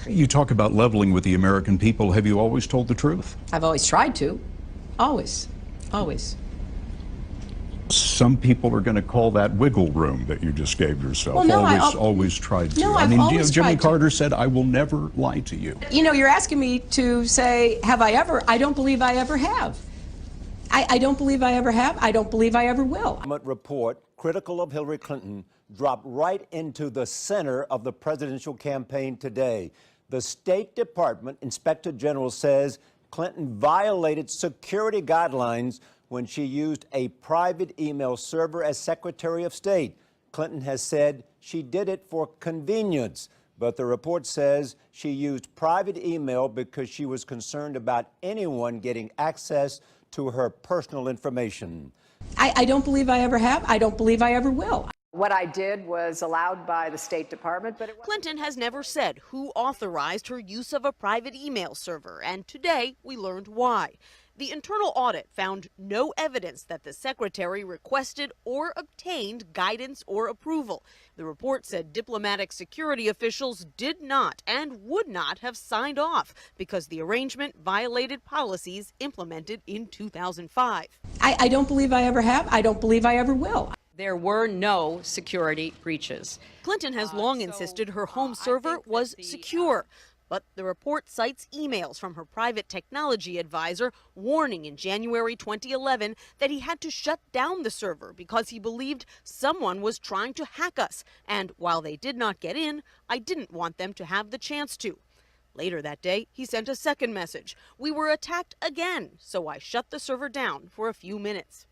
You talk about leveling with the American people. Have you always told the truth? I've always tried to. Always. Always. Some people are going to call that wiggle room that you just gave yourself. Well, no, always tried to. No, I've always Jimmy tried to. Carter said, "I will never lie to you." You know, you're asking me to say, have I ever? I don't believe I ever have. I don't believe I ever have. I don't believe I ever will. Report critical of Hillary Clinton dropped right into the center of the presidential campaign today. The State Department Inspector General says Clinton violated security guidelines when she used a private email server as Secretary of State. Clinton has said she did it for convenience, but the report says she used private email because she was concerned about anyone getting access to her personal information. I don't believe I ever have. I don't believe I ever will. What I did was allowed by the State Department, but Clinton has never said who authorized her use of a private email server, and today we learned why. The internal audit found no evidence that the secretary requested or obtained guidance or approval. The report said diplomatic security officials did not and would not have signed off because the arrangement violated policies implemented in 2005. I don't believe I ever have. I don't believe I ever will. There were no security breaches. Clinton has long insisted her home server was secure. But the report cites emails from her private technology advisor warning in January 2011 that he had to shut down the server because he believed someone was trying to hack us. And while they did not get in, I didn't want them to have the chance to. Later that day, he sent a second message. We were attacked again, so I shut the server down for a few minutes.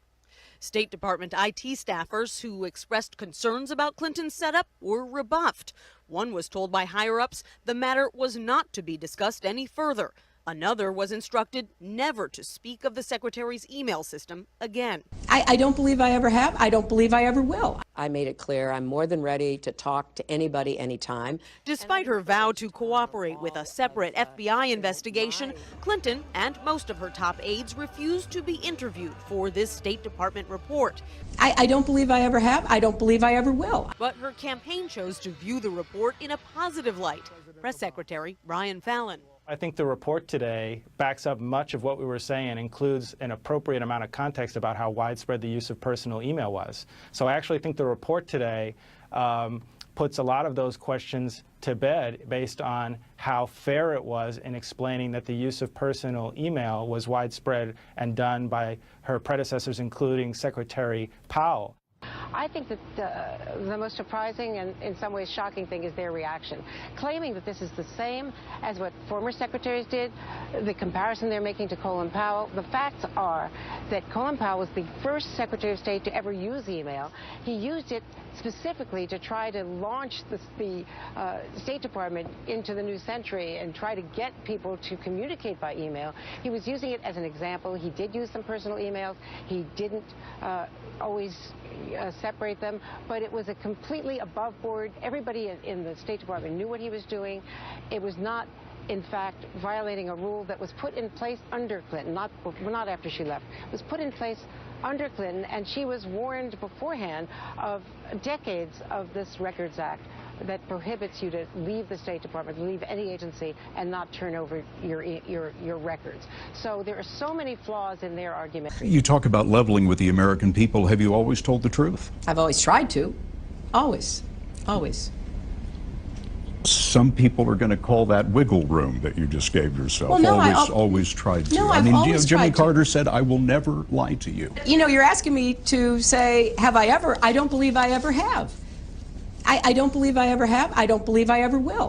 State Department IT staffers who expressed concerns about Clinton's setup were rebuffed. One was told by higher-ups the matter was not to be discussed any further. Another was instructed never to speak of the secretary's email system again. I don't believe I ever have. I don't believe I ever will. I made it clear I'm more than ready to talk to anybody anytime. Despite her vow to cooperate with a separate FBI investigation, Clinton and most of her top aides refused to be interviewed for this State Department report. I don't believe I ever have. I don't believe I ever will. But her campaign chose to view the report in a positive light. Press Secretary Brian Fallon. I think the report today backs up much of what we were saying, includes an appropriate amount of context about how widespread the use of personal email was. So I actually think the report today puts a lot of those questions to bed based on how fair it was in explaining that the use of personal email was widespread and done by her predecessors, including Secretary Powell. I think that the most surprising and in some ways shocking thing is their reaction, claiming that this is the same as what former secretaries did, the comparison they're making to Colin Powell. The facts are that Colin Powell was the first Secretary of State to ever use email. He used it specifically to try to launch the State Department into the new century and try to get people to communicate by email. He was using it as an example. He did use some personal emails. He didn't always separate them, but it was a completely above board. Everybody in the State Department knew what he was doing. It was not, in fact, violating a rule that was put in place under Clinton, not after she left. It was put in place under Clinton, and she was warned beforehand of decades of this Records Act that prohibits you to leave the State Department, leave any agency, and not turn over your records. So there are so many flaws in their argument. You talk about leveling with the American people. Have you always told the truth? I've always tried to. Always. Always. Some people are going to call that wiggle room that you just gave yourself. Well, no, always tried to. No, I've always Jimmy tried to. Carter said, "I will never lie to you." You know, you're asking me to say, have I ever? I don't believe I ever have. I don't believe I ever have. I don't believe I ever will.